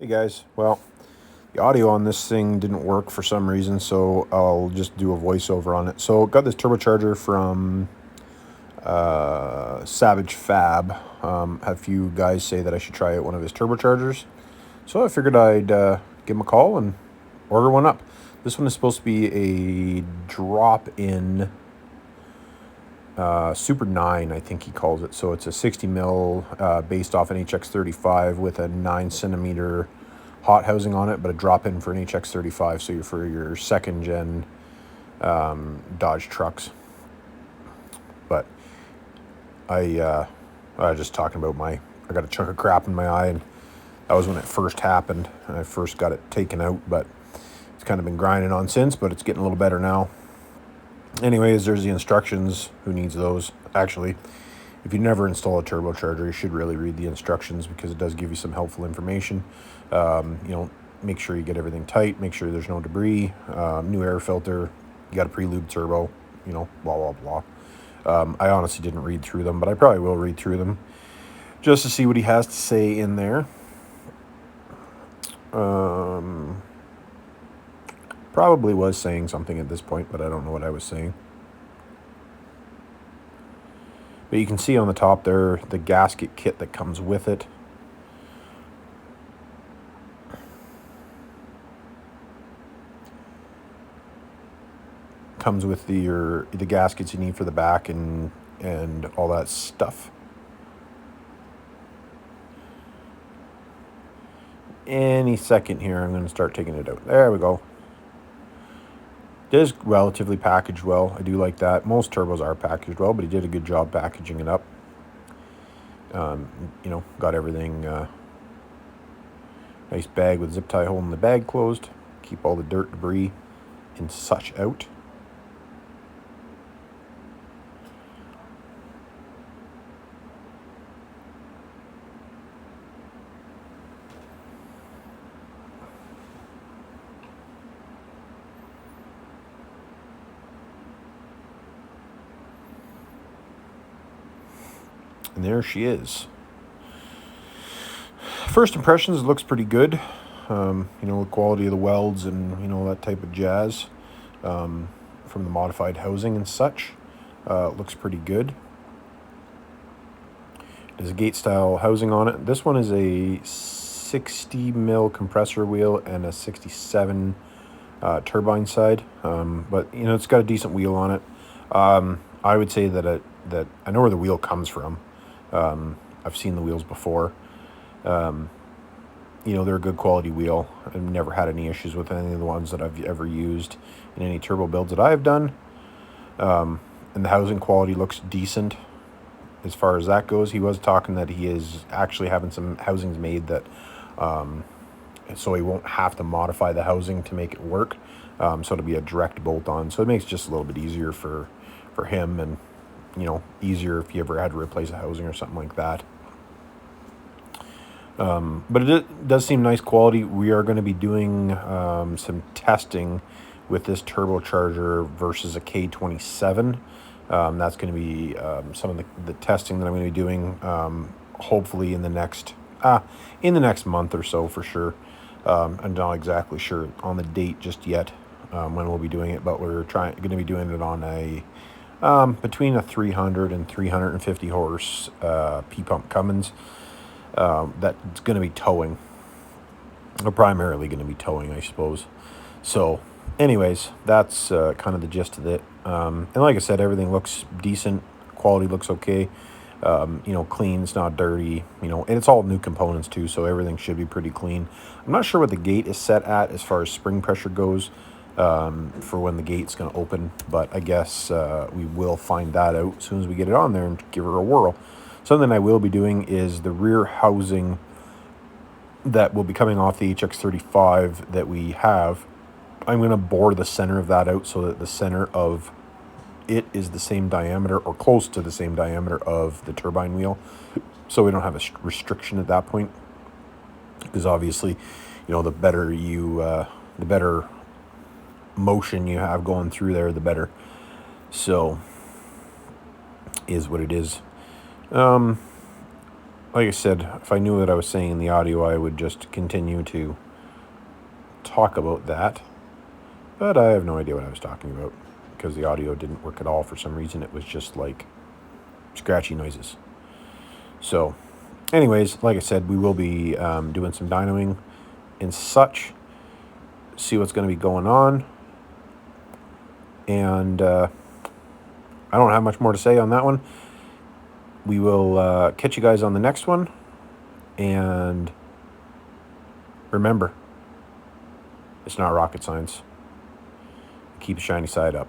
Hey guys, well, the audio on this thing didn't work for some reason, so I'll just do a voiceover on it. So, got this turbocharger from Savage Fab. Had a few guys say that I should try out one of his turbochargers, so I figured I'd give him a call and order one up. This one is supposed to be a drop-in Super 9, I think he calls it. So it's a 60 mil based off an HX35 with a 9 centimeter hot housing on it, but a drop-in for an HX35, so you're for your second gen Dodge trucks. But I was just talking about I got a chunk of crap in my eye, and that was when it first happened, and I first got it taken out, but it's kind of been grinding on since, but it's getting a little better now. Anyways, there's the instructions. Who needs those? Actually, if you never install a turbocharger, you should really read the instructions because it does give you some helpful information. Make sure you get everything tight, make sure there's no debris, new air filter, you got a pre-lube turbo, blah, blah, blah. I honestly didn't read through them, but I probably will read through them just to see what he has to say in there. Probably was saying something at this point, but I don't know what I was saying. But you can see on the top there, the gasket kit that comes with it. Comes with the gaskets you need for the back and all that stuff. Any second here, I'm going to start taking it out. There we go. It is relatively packaged well. I do like that. Most turbos are packaged well, but he did a good job packaging it up. Got everything. Nice bag with zip tie holding the bag closed. Keep all the dirt, debris, and such out. And there she is. First impressions, it looks pretty good. The quality of the welds and, that type of jazz from the modified housing and such. Looks pretty good. There's a gate style housing on it. This one is a 60 mil compressor wheel and a 67 turbine side. But, it's got a decent wheel on it. I would say that I know where the wheel comes from. I've seen the wheels before. They're a good quality wheel. I've never had any issues with any of the ones that I've ever used in any turbo builds that I've done. And the housing quality looks decent as far as that goes. He was talking that he is actually having some housings made that so he won't have to modify the housing to make it work. So it'll be a direct bolt on. So it makes it just a little bit easier for him, and easier if you ever had to replace a housing or something like that. But it does seem nice quality. We are going to be doing some testing with this turbocharger versus a K27. That's going to be some of the testing that I'm going to be doing, hopefully in the next month or so for sure. I'm not exactly sure on the date just yet when we'll be doing it, but we're going to be doing it on a between a 300 and 350 horse P-pump Cummins that's going to be towing. Or primarily going to be towing, I suppose. So, anyways, that's kind of the gist of it. And like I said, everything looks decent. Quality looks okay. Clean. It's not dirty. And it's all new components too, so everything should be pretty clean. I'm not sure what the gate is set at as far as spring pressure goes. For when the gate's going to open, but I guess we will find that out as soon as we get it on there and give her a whirl. Something I will be doing is the rear housing that will be coming off the HX35 that we have. I'm going to bore the center of that out so that the center of it is the same diameter or close to the same diameter of the turbine wheel, so we don't have a restriction at that point, because obviously the better motion you have going through there, the better. So is what it is. like I said, if I knew what I was saying in the audio, I would just continue to talk about that. But I have no idea what I was talking about because the audio didn't work at all for some reason. It was just like scratchy noises. So, anyways, like I said, we will be doing some dynoing and such. See what's going to be going on. And I don't have much more to say on that one. We will catch you guys on the next one. And remember, it's not rocket science. Keep the shiny side up.